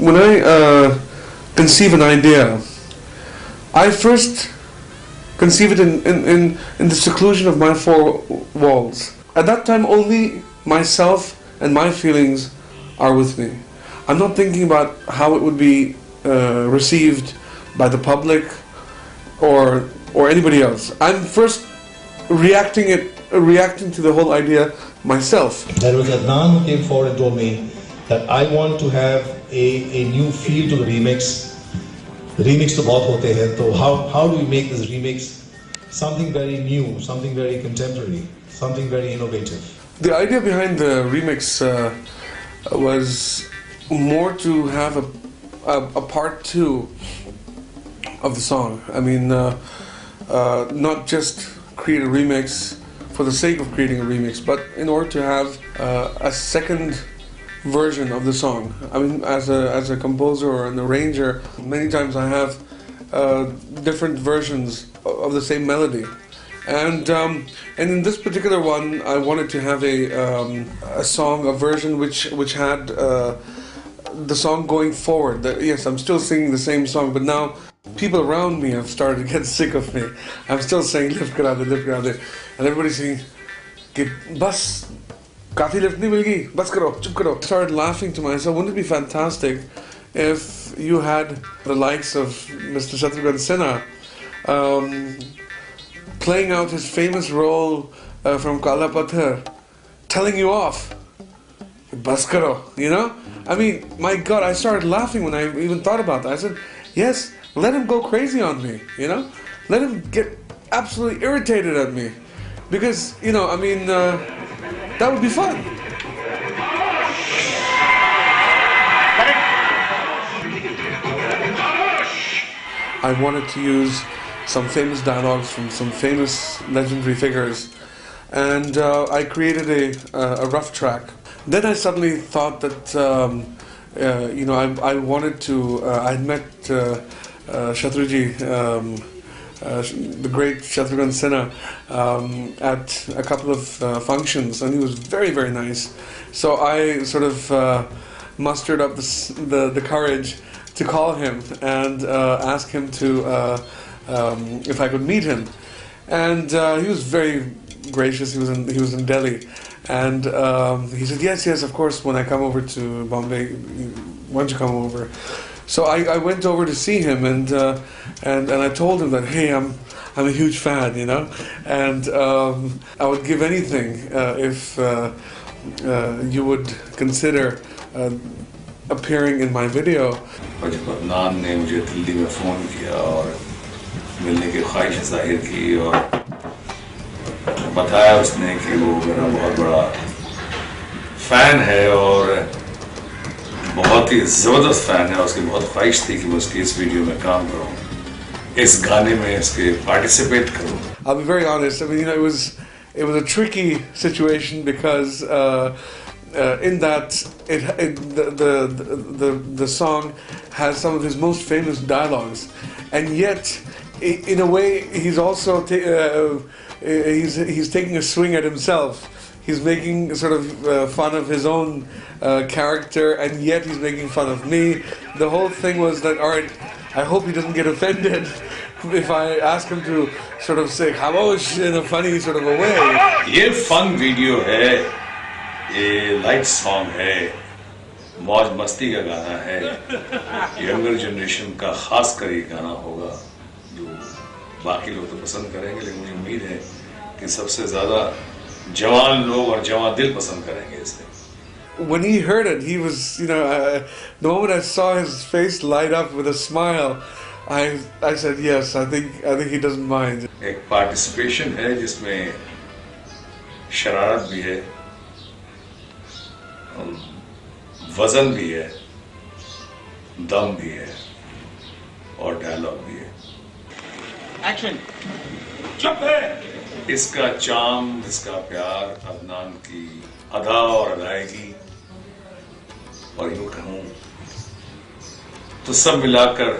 when I conceive an idea, I first conceive it in the seclusion of my four walls. At that time, only myself and my feelings are with me. I'm not thinking about how it would be received by the public or anybody else. I'm first reacting to the whole idea myself. There was Adnan who came forward and told me that I want to have a new feel to the remix. The remix to bahut hote hain, so how do we make this remix something very new, something very contemporary, something very innovative? The idea behind the remix was more to have a part two of the song. I mean, not just create a remix for the sake of creating a remix, but in order to have a second version of the song. I mean, as a composer or an arranger, many times I have different versions of the same melody, and in this particular one, I wanted to have a song, a version which had the song going forward. Yes, I'm still singing the same song, but now people around me have started to get sick of me. I'm still saying lift kara de, and everybody's saying कि बस काफी lift नहीं मिलेगी, बस करो, चुप करो. I started laughing to myself. Wouldn't it be fantastic if you had the likes of Mr. Shatrughan Sinha playing out his famous role from Kala Pathar, telling you off, bas karo, you know? I mean, my God, I started laughing when I even thought about that. I said, yes, let him go crazy on me, you know? Let him get absolutely irritated at me. Because, you know, I mean, that would be fun. I wanted to use some famous dialogues from some famous legendary figures, and I created a rough track. Then I suddenly thought that, you know, I wanted to, I'd met Shatruji, the great Shatrughan Sinha, at a couple of functions, and he was very, very nice. So I sort of mustered up the courage to call him and ask him to, if I could meet him. And he was very gracious. He was in Delhi, and he said, yes, of course, when I come over to Bombay, why don't you come over? So I went over to see him, and I told him that, hey, I'm a huge fan, you know, and I would give anything if you would consider appearing in my video. Adnan ने मुझे दिल्ली में phone किया और मिलने की ख्वाहिश ज़ाहिर की और बताया उसने कि वो मेरा बहुत बड़ा फ़ैन है और बहुत ही ज़बरदस्त फ़ैन है. उसकी बहुत ख्वाहिश थी कि मैं उसकी इस वीडियो में काम करूं, इस गाने में इसके पार्टिसिपेट करूं. I'll be very honest. I mean, you know, it was a tricky situation because in that the song has some of his most famous dialogues, and yet in a way he's also he's taking a swing at himself. He's making sort of fun of his own character, and yet he's making fun of me. The whole thing was that, all right, I hope he doesn't get offended if I ask him to sort of say "Khamosh" in a funny sort of a way. ये fun video है, ये light song है, मौज मस्ती का गाना है. Younger generation का खास कर ये गाना होगा जो बाकी लोग तो पसंद करेंगे, लेकिन मुझे उम्मीद है कि सबसे ज़्यादा जवान लोग और जवान दिल पसंद करेंगे इसे. When he heard it, he was, you know, the moment I saw his face light up with a smile, I said yes. I think he doesn't mind. एक participation है जिसमें शरारत भी है, वजन भी है, दम भी है और डायलॉग भी है. Action. चुप है. इसका चाम, इसका प्यार, अदनान की अदा और अदायगी, और यूं कहूं तो सब मिलाकर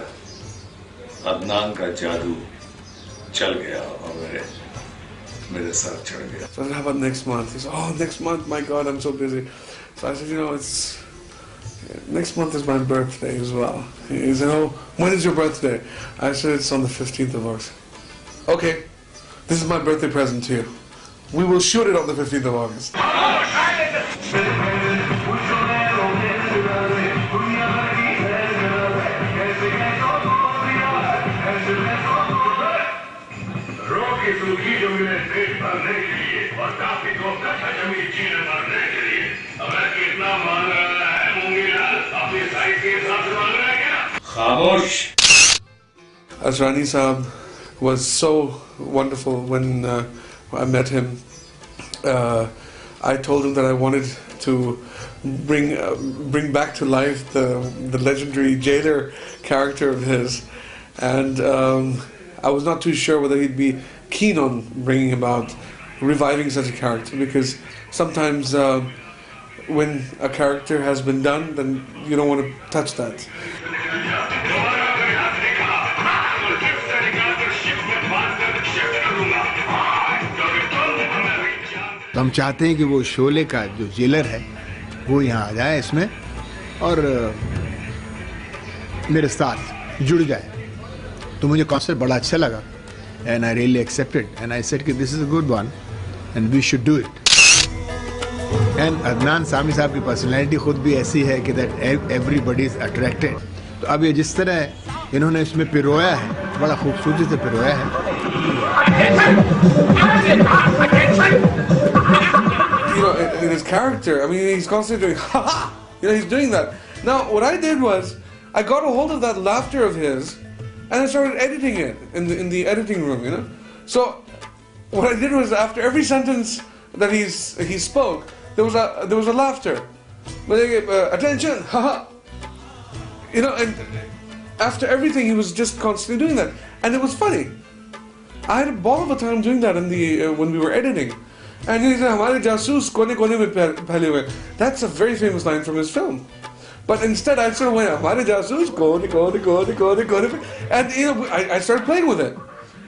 अदनान का जादू चल गया और मेरे सर चढ़ गया. So I said, how about next month? He said, oh, next month, my God, I'm so busy. So I said, you know, next month is my birthday as well. He said, oh, when is your birthday? I said, it's on the 15th of August. Okay, this is my birthday present to you. We will shoot it on the 15th of August. Asrani Saab was so wonderful when I met him. I told him that I wanted to bring back to life the legendary jailer character of his, and I was not too sure whether he'd be keen on bringing about reviving such a character, because sometimes when a character has been done, then you don't want to touch that. तो हम चाहते हैं कि वो शोले का जो jailer है वो यहाँ आ जाए इसमें और मेरे साथ जुड़ जाए. तो मुझे कॉन्सेप्ट बड़ा अच्छा लगा and I really accepted and I said कि this is a good one and we should do it. And Adnan Sami साहब की पर्सनैलिटी खुद भी ऐसी है कि that everybody is attracted. तो अब ये जिस तरह इन्होंने इसमें पिरोया है, बड़ा खूबसूरती से पिरोया है. You know, in his character, I mean, he's constantly doing, ha ha! You know, he's doing that. Now, what I did was, I got a hold of that laughter of his, and I started editing it in the editing room, you know. So, what I did was, after every sentence that he spoke, there was a laughter. But they gave, attention, ha ha! You know, and after everything, he was just constantly doing that, and it was funny. I had a ball of a time doing that when we were editing. And he said, "Hamare jasoos kone kone mein phaile hue." That's a very famous line from his film. But instead, I sort of went, "Hamare jasoos kone kone kone kone kone," and you know, I started playing with it.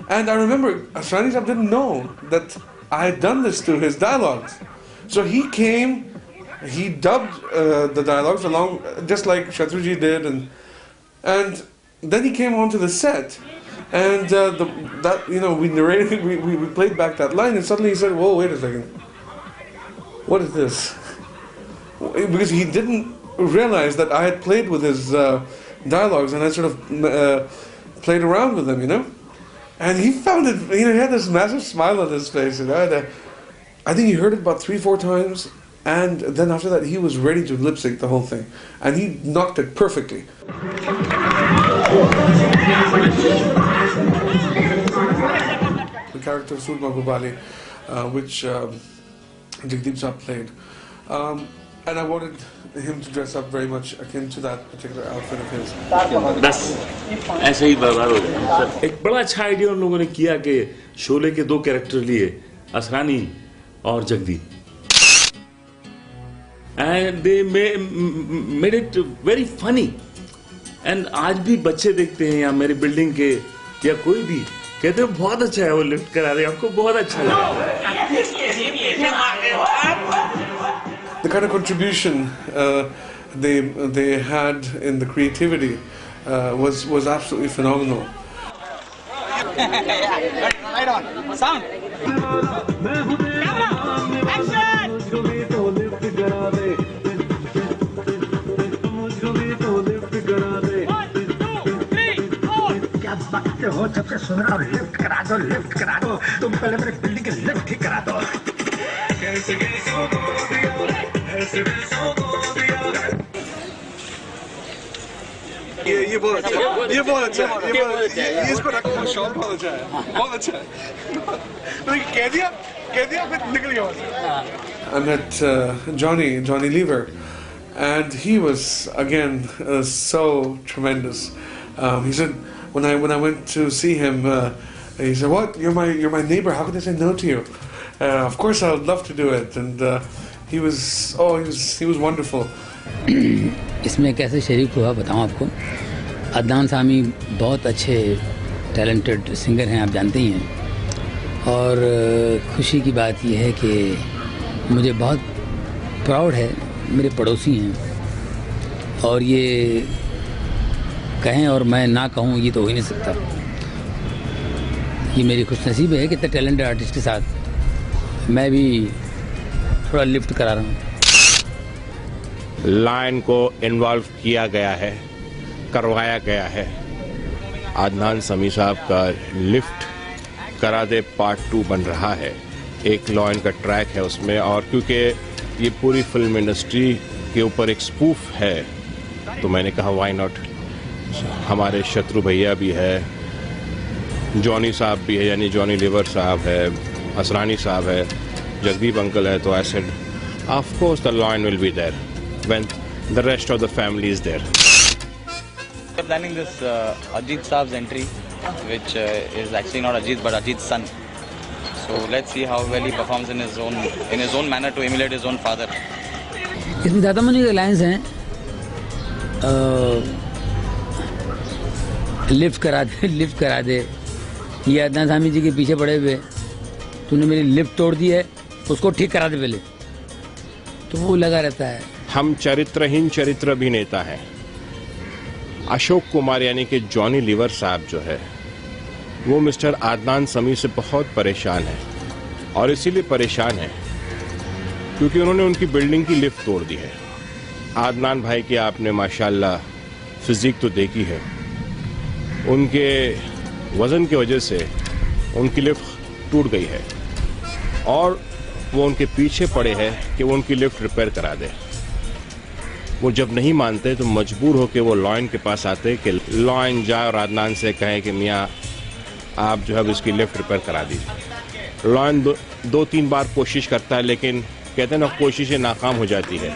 And I remember Asrani Saab didn't know that I had done this to his dialogues. So he came, he dubbed the dialogues along, just like Shatruji did, and then he came onto the set. And that, you know, we narrated, we played back that line, and suddenly he said, "Whoa, wait a second, what is this?" Because he didn't realize that I had played with his dialogues, and I sort of played around with them, you know. And he found it, you know, he had this massive smile on his face, you know. And, I think he heard it about 3-4 times, and then after that he was ready to lip sync the whole thing, and he knocked it perfectly. The character of Surma Gubali, which Jagdeep Saab played, and I wanted him to dress up very much akin to that particular outfit of his. बस ऐसे ही बर्बाद हो गया. एक बड़ा अच्छा idea उन लोगों ने किया कि शोले के 2 कैरेक्टर लिए, असरानी और Jagdeep. And they made it very funny. And आज भी बच्चे देखते हैं या मेरी बिल्डिंग के या कोई भी कहते हैं बहुत अच्छा है वो लिफ्ट करा रहे हैं आपको बहुत अच्छा लगा. The kind of contribution they had in the creativity was absolutely phenomenal. Light on. Sound. Camera. Action. हो जब से सुन रहा हूँ लिफ्ट करा दो तुम पहले मेरे बिल्डिंग के लिफ्ट ठीक करा दो. ये बहुत अच्छा है, ये बहुत अच्छा है, ये इसको रखो, शॉट बहुत अच्छा है, बहुत अच्छा है. कह दिया फिर निकल गया वहाँ से. I met Johnny Lever, and he was again so tremendous. He said, when I went to see him, he said, "What? You're my neighbor. How could I say no to you? Of course, I would love to do it." And he was wonderful. इसमें कैसे शरीक हुआ बताऊं आपको. अदनान सामी बहुत अच्छे talented singer हैं, आप जानते ही हैं. और खुशी की बात यह है कि मुझे बहुत प्राउड है, मेरे पड़ोसी हैं और ये कहें और मैं ना कहूँ ये तो हो ही नहीं सकता। ये मेरी खुशनसीब है कि इतने टैलेंटेड आर्टिस्ट के साथ मैं भी थोड़ा लिफ्ट करा रहा हूँ। लाइन को इन्वॉल्व किया गया है, करवाया गया है। आदनान समी साहब का लिफ्ट करादे पार्ट 2 बन रहा है। एक लाइन का ट्रैक है उसमें, और क्योंकि ये पूरी फिल्म इंडस्ट्री के ऊपर एक स्पूफ है तो मैंने कहा व्हाई नॉट। हमारे शत्रु भैया भी है, जॉनी साहब भी है, यानी जॉनी लीवर साहब है, असरानी साहब है, जगदीप अंकल है, तो I said of course the line will be there when the rest of the family is there. We are planning this Ajit Saab's entry, which is actually not Ajit but Ajit's son. So let's see how well he performs in his own manner to emulate his own father. इसमें ज़्यादा money के lines हैं, lift करा दे। ये अदनान सामी जी के पीछे पड़े हुए, तूने मेरी लिफ्ट तोड़ दी है, उसको ठीक करा दे पहले, तो वो लगा रहता है। हम चरित्रहीन चरित्र अभिनेता हैं। अशोक कुमार यानी कि जॉनी लीवर साहब जो है वो मिस्टर आदनान समी से बहुत परेशान है, और इसीलिए परेशान है क्योंकि उन्होंने उनकी बिल्डिंग की लिफ्ट तोड़ दी है। आदनान भाई की आपने माशाल्लाह फिजिक तो देखी है, उनके वजन की वजह से उनकी लिफ्ट टूट गई है, और वो उनके पीछे पड़े हैं कि वो उनकी लिफ्ट रिपेयर करा दे। वो जब नहीं मानते तो मजबूर होकर वो लॉयन के पास आते कि लॉयन जाए और आदनान से कहे कि मियाँ आप जो है इसकी लिफ्ट रिपेयर करा दीजिए। लॉयन दो तीन बार कोशिश करता है, लेकिन कहते हैं ना कोशिशें नाकाम हो जाती है।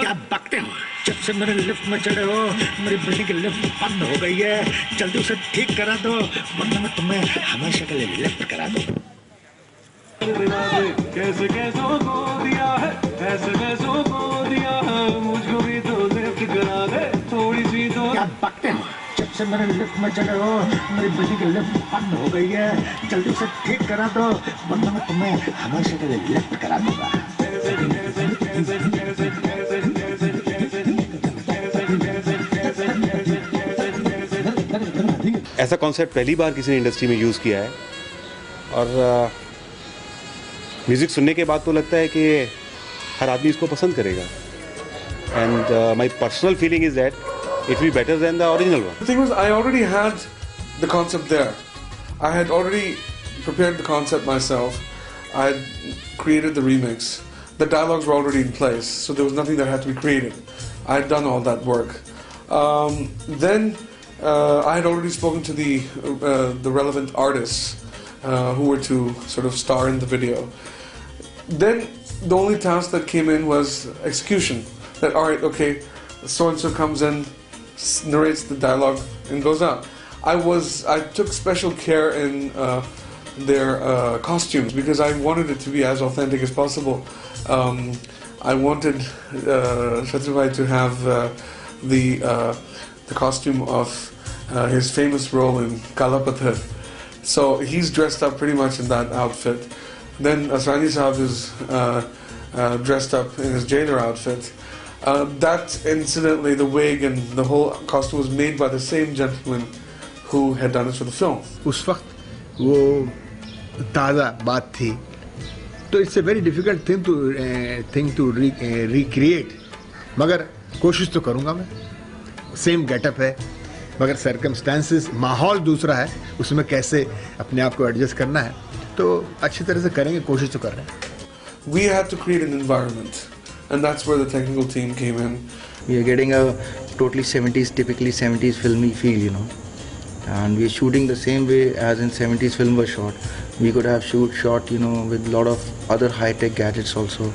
क्या बकते हो? जब से मेरे लिफ्ट में चढ़े हो मेरी बिल्डिंग की लिफ्ट बंद हो गई है, जल्दी उसे ठीक करा दो वरना मैं तुम्हें हमेशा के लिए लिफ्ट करा दूं। कैसे कैसों को दिया है, कैसे कैसों को दिया है, मुझको भी तो लिफ्ट करा दे थोड़ी सी तो। क्या बकते हो? जब से मेरे लिफ्ट में चढ़े हो मेरी बिल्डिंग की लिफ्ट बंद हो गई है, जल्दी उसे ठीक करा दो वरना मैं तुम्हें हमेशा के लिए लिफ्ट करा दूंगा। ऐसा कॉन्सेप्ट पहली बार किसी ने इंडस्ट्री में यूज़ किया है, और म्यूज़िक सुनने के बाद तो लगता है कि हर आदमी इसको पसंद करेगा। And my personal feeling is that it will be better than the original one. The thing was, I already had the concept there. I had already prepared the concept myself. I had created the remix. The dialogues were already in place, so there was nothing that had to be created. I had done all that work. Then I had already spoken to the relevant artists who were to sort of star in the video. Then the only task that came in was execution. That all right, okay, so and so comes in, narrates the dialogue, and goes out. I took special care in their costumes because I wanted it to be as authentic as possible. I wanted Shatrubhai to have the costume of his famous role in Kala Pathar. So he's dressed up pretty much in that outfit. Then Asrani Sahab is dressed up in his jailer outfit. That incidentally, the wig and the whole costume was made by the same gentleman who had done it for the film. उस वक्त वो ताज़ा बात थी, तो it's a very difficult thing to recreate, मगर कोशिश तो करूँगा मैं। सेम गेटअप है मगर सर्कमस्टांसेस, माहौल दूसरा है, उसमें कैसे अपने आप को एडजस्ट करना है, तो अच्छी तरह से करेंगे, कोशिश तो कर रहे हैं। We had to create an environment, and that's where the technical team came in. We are getting a totally 70s, typically 70s filmy feel, you know, and we are shooting the same way as in 70s film was shot. We could have shot, you know, with a lot of other high-tech gadgets also,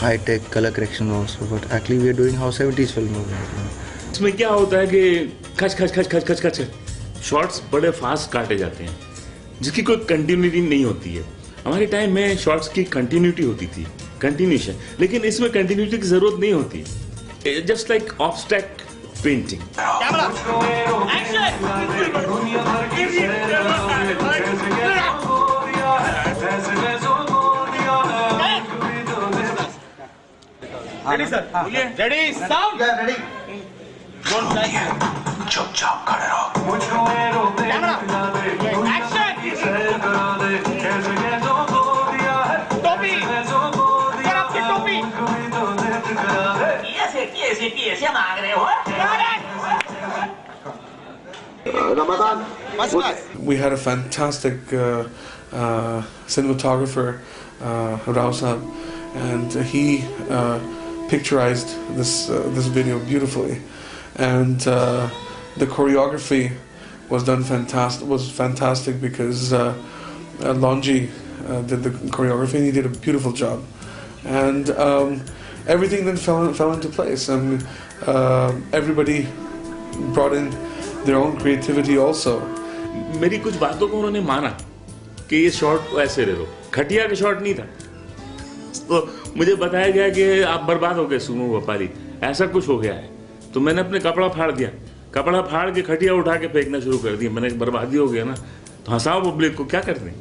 high-tech color correction also, but actually we are doing how 70s film was, you know. इसमें क्या होता है कि खच खच खच खच खच खच शॉट्स बड़े फास्ट काटे जाते हैं जिसकी कोई कंटिन्यूटी नहीं होती है। हमारे टाइम में शॉट्स की कंटिन्यूटी होती थी, कंटिन्यूशन, लेकिन इसमें कंटिन्यूटी की जरूरत नहीं होती। Just like obstruct painting. Camera. Action. Ready, sir? Ready, sound. Yeah, ready. Don't flash. चुपचाप खड़े रहो। Camera. Action. टोपी. सर आपकी टोपी. कैसे मांग रहे हो? We had a fantastic cinematographer, Rausab, and he picturized this video beautifully, and the choreography was fantastic because Lonji did the choreography and he did a beautiful job, and everything then fell into place, and everybody brought in their own creativity also. मेरी कुछ बातों को उन्होंने माना कि ये shot ऐसे ले लो, खटिया का शॉट नहीं था, तो मुझे बताया गया कि आप बर्बाद हो गए सुमो व्यापारी, ऐसा कुछ हो गया है, तो मैंने अपने कपड़ा फाड़ दिया, कपड़ा फाड़ के खटिया उठा के फेंकना शुरू कर दिया, मैंने बर्बादी हो गया ना, तो हंसाओ पब्लिक को, क्या करते हैं।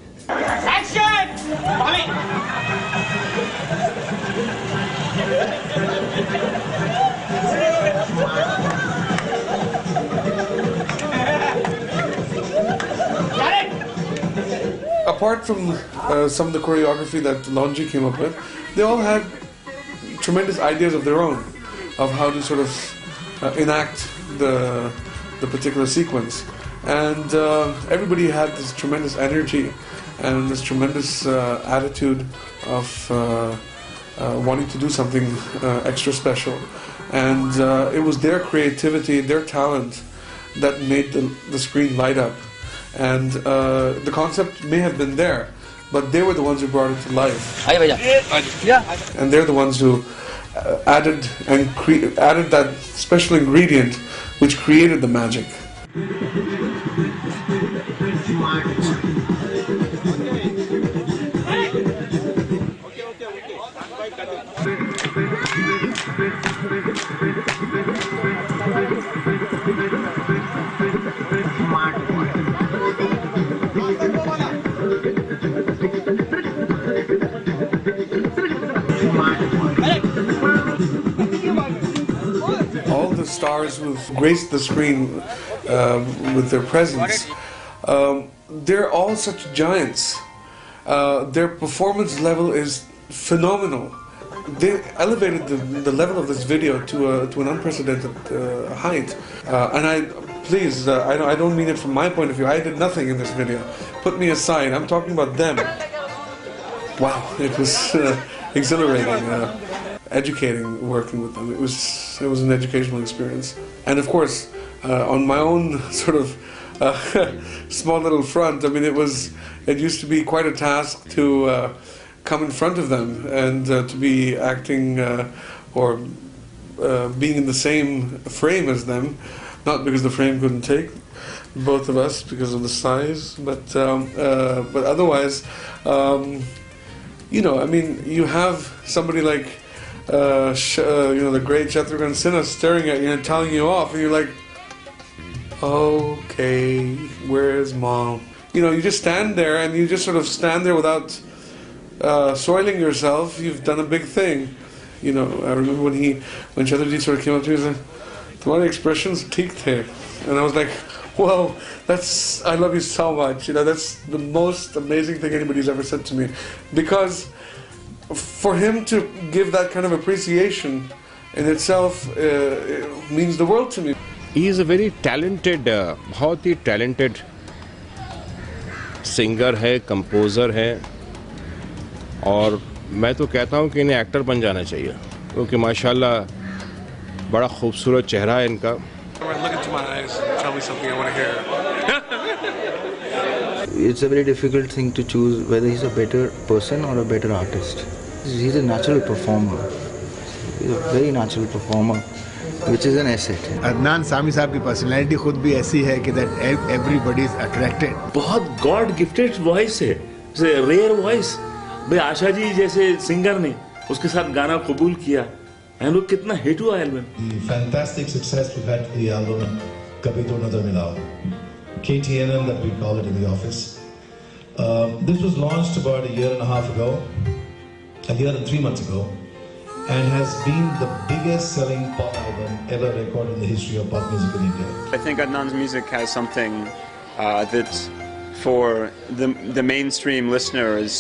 Apart from some of the choreography that Lonji came up with, they all had tremendous ideas of their own of how to sort of enact the particular sequence, and everybody had this tremendous energy and this tremendous attitude of wanting to do something extra special, and it was their creativity, their talent that made the screen light up. And the concept may have been there, but they were the ones who brought it to life. Yeah. And they're the ones who added that special ingredient which created the magic. All the stars who've graced the screen with their presence, they're all such giants. Their performance level is phenomenal. They elevated the level of this video to an unprecedented height. And I don't mean it from my point of view. I did nothing in this video. Put me aside. I'm talking about them. Wow, it was exhilarating, educating, working with them. It was an educational experience. And of course, on my own sort of small little front, I mean, it used to be quite a task to come in front of them and to be acting or being in the same frame as them, not because the frame couldn't take both of us because of the size, but otherwise, you know, I mean, you have somebody like the great Shatrughan Sinha staring at you and telling you off, and you're like, okay, where's mom? You know, you just stand there and you just sort of stand there without soiling yourself. You've done a big thing. You know, I remember when Chaturji sort of came up to me and said, "Tumhare expressions theek the," and I was like, "Whoa, I love you so much." You know, that's the most amazing thing anybody's ever said to me, because for him to give that kind of appreciation in itself it means the world to me. He is a very talented, बहुत ही talented singer है, composer है, और मैं तो कहता हूँ कि इन्हें एक्टर बन जाना चाहिए, क्योंकि माशाल्लाह बड़ा खूबसूरत चेहरा है इनका. Look into my eyes and tell me something I want to hear. It's a very difficult thing to choose whether he's a better person or a better artist. He's a natural performer. He's a very natural performer, which is an asset. Adnan Sami साहब की personality खुद भी ऐसी है कि that everybody is attracted. बहुत God gifted voice है, rare voice. भाई आशा जी जैसे सिंगर ने उसके साथ गाना कबूल किया, एंड वो कितना हिट हुआ album. The fantastic success we've had with the album Kabhi To Nazar Milao, KTNM that we call it in the office. This was launched about a year and a half ago, a year and 3 months ago, and has been the biggest selling pop album ever recorded in the history of pop music in India. I think Adnan's music has something that for the mainstream listener is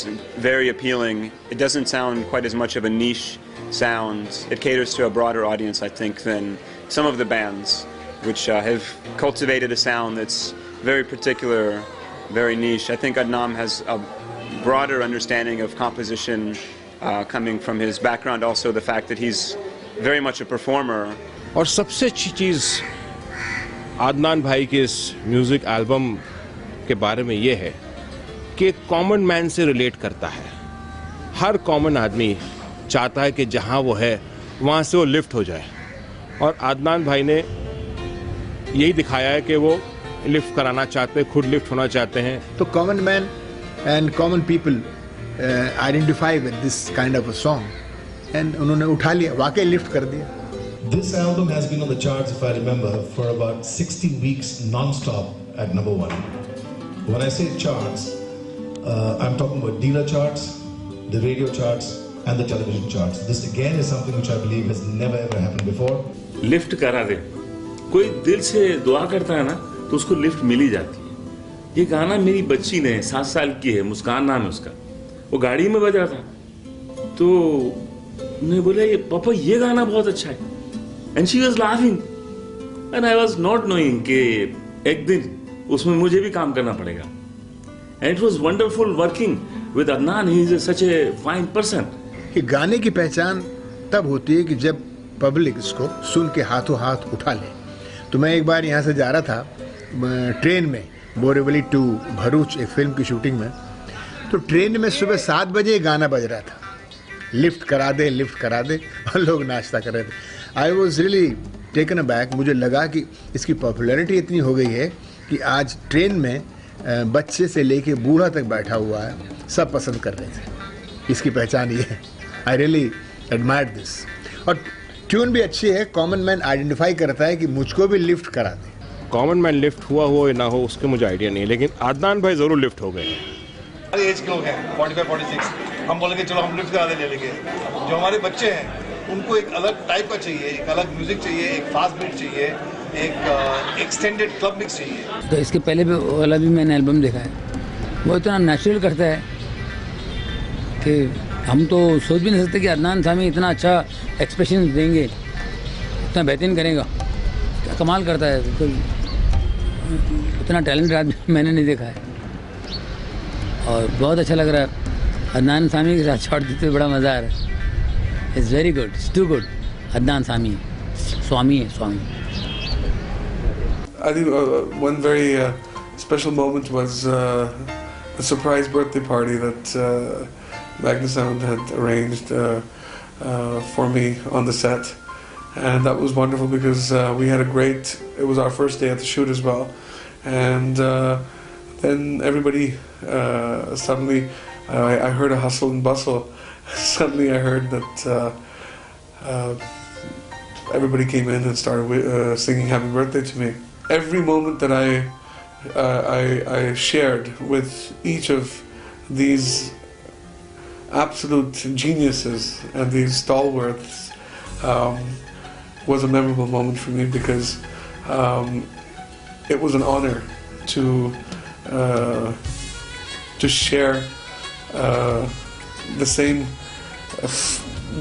very appealing. It doesn't sound quite as much of a niche sound. It caters to a broader audience, I think, than some of the bands which have cultivated a sound that's very particular, very niche. I think Adnan has a broader understanding of composition coming from his background, also the fact that he's very much a performer. और सबसे अच्छी चीज़ आदनान भाई के इस music album के बारे में ये है कि कॉमन मैन से रिलेट करता है. हर कॉमन आदमी चाहता है कि जहां वो है वहां से वो लिफ्ट हो जाए, और आदनान भाई ने यही दिखाया है कि वो लिफ्ट कराना चाहते हैं, खुद लिफ्ट होना चाहते हैं. तो common man and common people identify with this kind of a song and उन्होंने उठा लिया, वाकई लिफ्ट कर दिया. This album has been on the charts, if I remember, for about 60 weeks non-stop at number 1. When I say charts, I'm talking about dealer charts, the radio charts, and the television charts. This again is something which I believe has never ever happened before. Lift करा दे. कोई दिल से दुआ करता है ना तो उसको लिफ्ट मिल ही जाती है. ये गाना मेरी बच्ची ने 7 साल की है, मुस्कान नाम है उसका, वो गाड़ी में बजा था तो मैं बोला ये पापा ये गाना बहुत अच्छा है, and she was laughing and I was not knowing कि एक दिन उसमें मुझे भी काम करना पड़ेगा. And it was wonderful working with Adnan. He is such a fine person. कि गाने की पहचान तब होती है कि जब पब्लिक इसको सुन के हाथों हाथ उठा ले. तो मैं एक बार यहाँ से जा रहा था ट्रेन में, बोरीवली टू भरूच एक फिल्म की शूटिंग में, तो ट्रेन में सुबह 7 बजे गाना बज रहा था, लिफ्ट करा दे लिफ्ट करा दे, और लोग नाश्ता कर रहे थे. I was really taken aback. मुझे लगा कि इसकी पॉपुलैरिटी इतनी हो गई है कि आज ट्रेन में बच्चे से लेके बूढ़ा तक बैठा हुआ है, सब पसंद कर रहे थे. इसकी पहचान ये है. I really admire this. और ट्यून भी अच्छी है. कॉमन मैन आइडेंटिफाई करता है कि मुझको भी लिफ्ट करा दे. कॉमन मैन लिफ्ट हुआ हो या ना हो उसके मुझे आइडिया नहीं है, लेकिन आदनान भाई ज़रूर लिफ्ट हो गए. हमारे एज के लोग हैं 45-46, हम बोलेंगे चलो हम लिफ्ट करा दे ले लेंगे. जो हमारे बच्चे हैं उनको एक अलग टाइप का चाहिए, एक अलग म्यूजिक चाहिए, एक फास्ट बीट चाहिए, एक एक्सटेंडेड क्लब मिक्स चाहिए. तो इसके पहले भी वाला भी मैंने एल्बम देखा है. वो इतना नेचुरल करता है कि हम तो सोच भी नहीं सकते कि अदनान सामी इतना अच्छा एक्सप्रेशन देंगे, इतना बेहतरीन करेगा. क्या कमाल करता है. तो इतना टैलेंट आदमी मैंने नहीं देखा है और बहुत अच्छा लग रहा है. अदनान सामी के साथ शॉट देते हुए बड़ा मज़ा आ रहा है. It's very good, it's too good. Adnan Sami स्वामी है, स्वामी. I think one very special moment was a surprise birthday party that Magnasound had arranged for me on the set, and that was wonderful because we had a great. It was our first day at the shoot as well, and then everybody suddenly I heard a hustle and bustle. Suddenly I heard that everybody came in and started singing happy birthday to me. Every moment that I shared with each of these absolute geniuses and these stalwarts was a memorable moment for me because it was an honor to share the same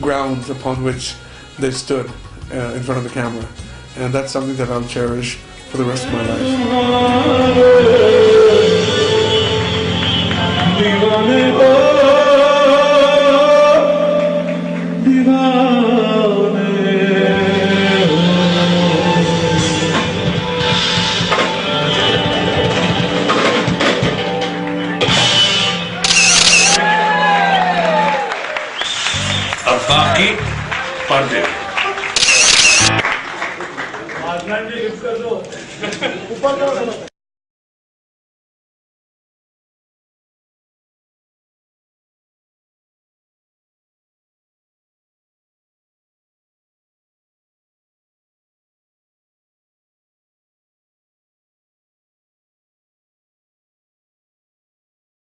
ground upon which they stood in front of the camera, and that's something that I'll cherish for the rest of my life.